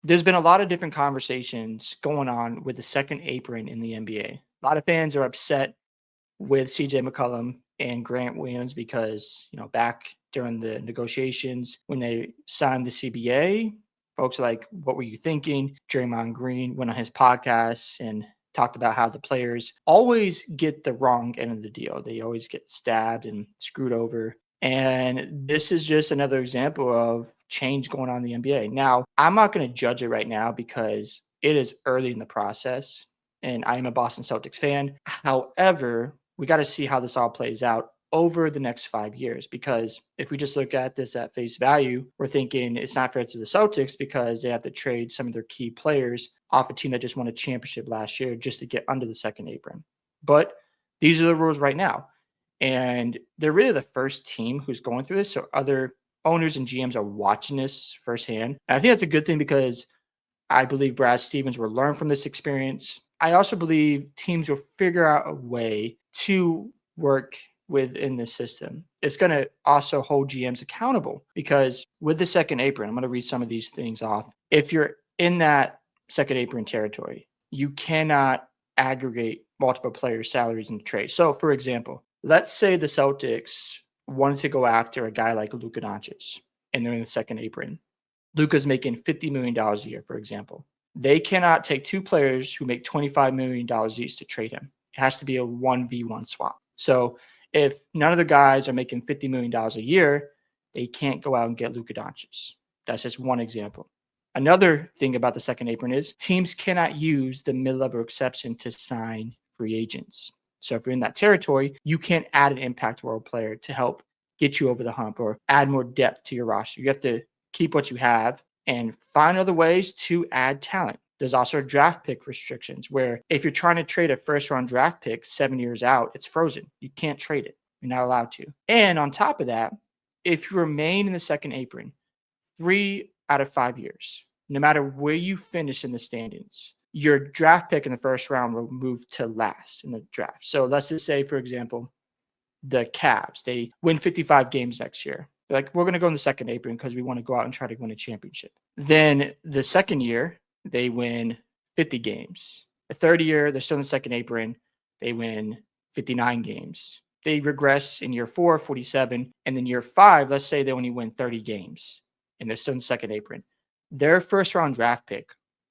There's been a lot of different conversations going on with the second apron in the NBA. A lot of fans are upset with CJ McCollum and Grant Williams because, back during the negotiations when they signed the CBA, folks are like, what were you thinking? Draymond Green went on his podcast and talked about how the players always get the wrong end of the deal. They always get stabbed and screwed over. And this is just another example of change going on in the NBA. Now, I'm not going to judge it right now because it is early in the process and I am a Boston Celtics fan. However, we got to see how this all plays out over the next 5 years, because if we just look at this at face value, we're thinking it's not fair to the Celtics because they have to trade some of their key players off a team that just won a championship last year just to get under the second apron. But these are the rules right now. And they're really the first team who's going through this. So other owners and GMs are watching this firsthand. And I think that's a good thing because I believe Brad Stevens will learn from this experience. I also believe teams will figure out a way to work within the system. It's going to also hold GMs accountable because with the second apron, I'm going to read some of these things off. If you're in that second apron territory, you cannot aggregate multiple players' salaries in the trade. So, for example, let's say the Celtics wanted to go after a guy like Luka Doncic and they're in the second apron. Luka's making $50 million a year, for example. They cannot take two players who make $25 million each to trade him. It has to be a 1v1 swap. So if none of the guys are making $50 million a year, they can't go out and get Luka Doncic. That's just one example. Another thing about the second apron is teams cannot use the mid-level exception to sign free agents. So if you're in that territory, you can't add an impact role player to help get you over the hump or add more depth to your roster. You have to keep what you have and find other ways to add talent. There's also draft pick restrictions where if you're trying to trade a first round draft pick 7 years out, it's frozen. You can't trade it. You're not allowed to. And on top of that, if you remain in the second apron 3 out of 5 years, no matter where you finish in the standings, your draft pick in the first round will move to last in the draft. So let's just say, for example, the Cavs, they win 55 games next year. They're like, we're going to go in the second apron because we want to go out and try to win a championship. Then the second year, they win 50 games. The third year, they're still in the second apron. They win 59 games. They regress in year 4, 47. And then year 5, let's say they only win 30 games and they're still in the second apron. Their first round draft pick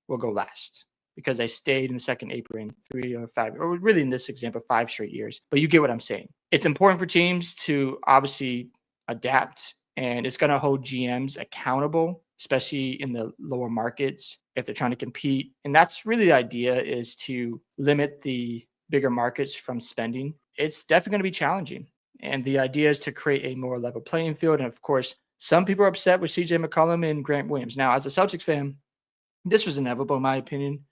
will go last because they stayed in the second apron 3 or 5, or really in this example, 5 straight years. But you get what I'm saying. It's important for teams to obviously adapt, and it's going to hold GMs accountable, especially in the lower markets if they're trying to compete. And that's really the idea, is to limit the bigger markets from spending. It's definitely going to be challenging. And the idea is to create a more level playing field. And of course, some people are upset with CJ McCollum and Grant Williams. Now, as a Celtics fan, this was inevitable, in my opinion.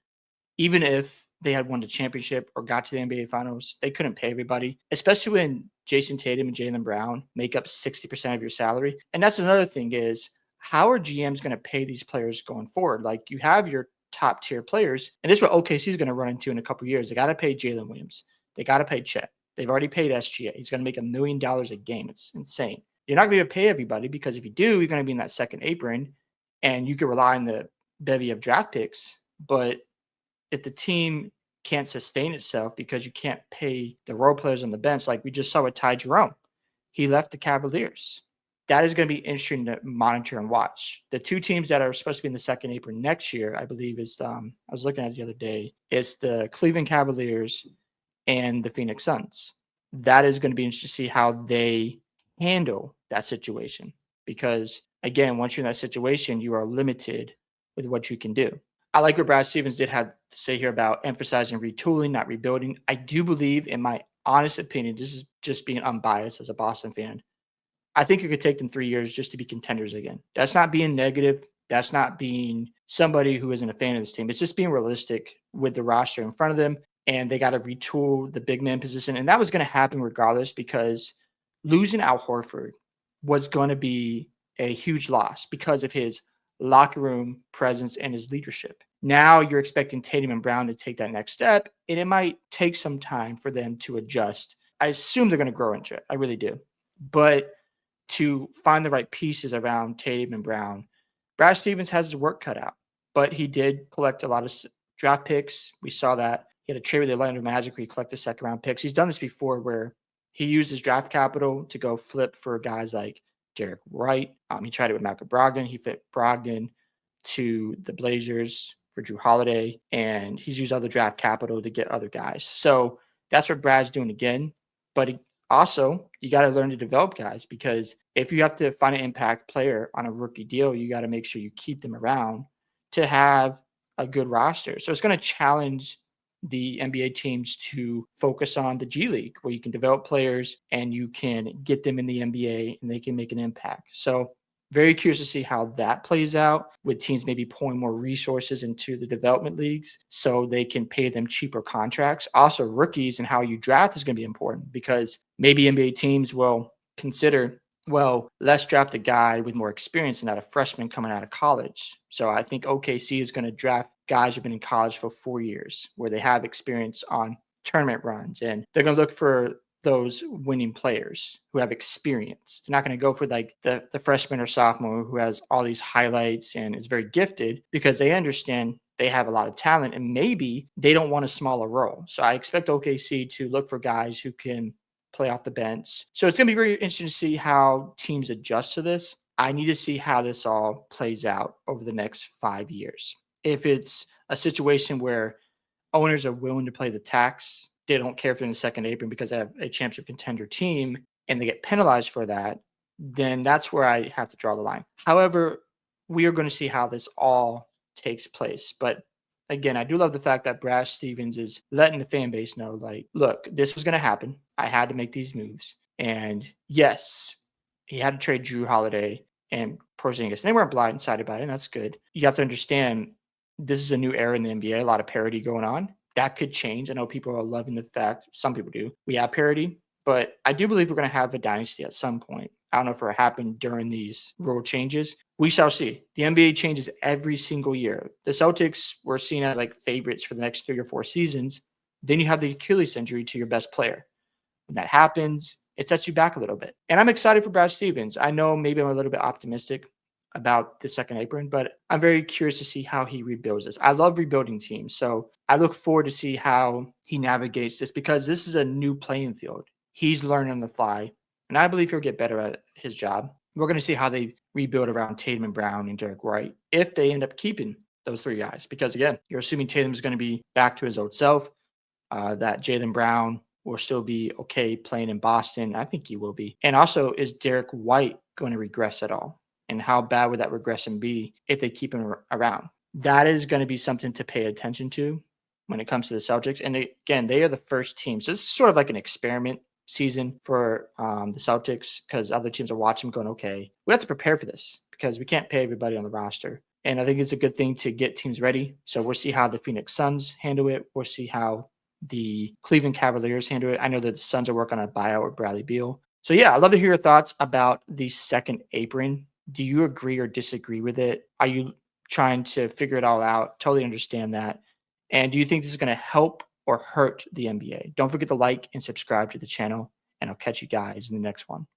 Even if they had won the championship or got to the NBA Finals, they couldn't pay everybody, especially when Jason Tatum and Jaylen Brown make up 60% of your salary. And that's another thing, is how are GMs going to pay these players going forward? Like, you have your top tier players, and this is what OKC is going to run into in a couple of years. They got to pay Jalen Williams. They got to pay Chet. They've already paid SGA. He's going to make $1 million a game. It's insane. You're not going to be able to pay everybody, because if you do, you're going to be in that second apron and you can rely on the bevy of draft picks. But if the team can't sustain itself because you can't pay the role players on the bench, like we just saw with Ty Jerome, he left the Cavaliers. That is going to be interesting to monitor and watch. The two teams that are supposed to be in the second apron next year, I believe, is I was looking at it the other day. It's the Cleveland Cavaliers and the Phoenix Suns. That is going to be interesting to see how they handle that situation, because again, once you're in that situation, you are limited with what you can do. I like what Brad Stevens did have to say here about emphasizing retooling, not rebuilding. I do believe, in my honest opinion, this is just being unbiased as a Boston fan, I think it could take them 3 years just to be contenders again. That's not being negative. That's not being somebody who isn't a fan of this team. It's just being realistic with the roster in front of them, and they got to retool the big man position. And that was going to happen regardless, because losing Al Horford was going to be a huge loss because of his locker room presence and his leadership. Now you're expecting Tatum and Brown to take that next step, and it might take some time for them to adjust. I assume they're going to grow into it. I really do. But to find the right pieces around Tatum and Brown, Brad Stevens has his work cut out. but he did collect a lot of draft picks. We saw that. He had a trade with the Orlando Magic where he collected second round picks. He's done this before where he used his draft capital to go flip for guys like Derek Wright. He tried it with Malcolm Brogdon. He fit Brogdon to the Blazers for Drew Holiday, and he's used other draft capital to get other guys. So that's what Brad's doing again. But also, you got to learn to develop guys, because if you have to find an impact player on a rookie deal, you got to make sure you keep them around to have a good roster. So it's going to challenge the NBA teams to focus on the G League, where you can develop players and you can get them in the NBA and they can make an impact. So very curious to see how that plays out, with teams maybe pouring more resources into the development leagues so they can pay them cheaper contracts. Also, rookies and how you draft is going to be important, because maybe NBA teams will consider, well, let's draft a guy with more experience and not a freshman coming out of college. So I think OKC is going to draft guys who've been in college for 4 years, where they have experience on tournament runs, and they're going to look for those winning players who have experience. They're not going to go for like the freshman or sophomore who has all these highlights and is very gifted, because they understand they have a lot of talent and maybe they don't want a smaller role. So I expect OKC to look for guys who can play off the bench. So it's going to be very interesting to see how teams adjust to this. I need to see how this all plays out over the next 5 years. If it's a situation where owners are willing to play the tax, they don't care if they're in the second apron because they have a championship contender team and they get penalized for that, then that's where I have to draw the line. However, we are going to see how this all takes place. But again, I do love the fact that Brad Stevens is letting the fan base know, like, look, this was going to happen. I had to make these moves. And yes, he had to trade Drew Holiday and Porzingis. And they weren't blindsided by it, and that's good. You have to understand, this is a new era in the NBA, a lot of parity going on. That could change. I know people are loving the fact, some people do, we have parity, but I do believe we're going to have a dynasty at some point. I don't know if it will happen during these rule changes. We shall see. The NBA changes every single year. The Celtics were seen as like favorites for the next 3 or 4 seasons. Then you have the Achilles injury to your best player. When that happens, it sets you back a little bit. And I'm excited for Brad Stevens. I know maybe I'm a little bit optimistic about the second apron, but I'm very curious to see how he rebuilds this. I love rebuilding teams. So I look forward to see how he navigates this, because this is a new playing field. He's learning on the fly, and I believe he'll get better at his job. We're going to see how they rebuild around Tatum and Brown and Derek Wright, if they end up keeping those 3 guys. Because again, you're assuming Tatum is going to be back to his old self, that Jaylen Brown will still be okay playing in Boston. I think he will be. And also, is Derek White going to regress at all? And how bad would that regression be if they keep him around? That is going to be something to pay attention to when it comes to the Celtics. And again, they are the first team. So this is sort of like an experiment season for the Celtics, because other teams are watching going, okay, we have to prepare for this because we can't pay everybody on the roster. And I think it's a good thing to get teams ready. So we'll see how the Phoenix Suns handle it. We'll see how the Cleveland Cavaliers handle it. I know that the Suns are working on a buyout with Bradley Beal. So yeah, I'd love to hear your thoughts about the second apron. Do you agree or disagree with it? Are you trying to figure it all out? Totally understand that. And do you think this is going to help or hurt the NBA? Don't forget to like and subscribe to the channel, and I'll catch you guys in the next one.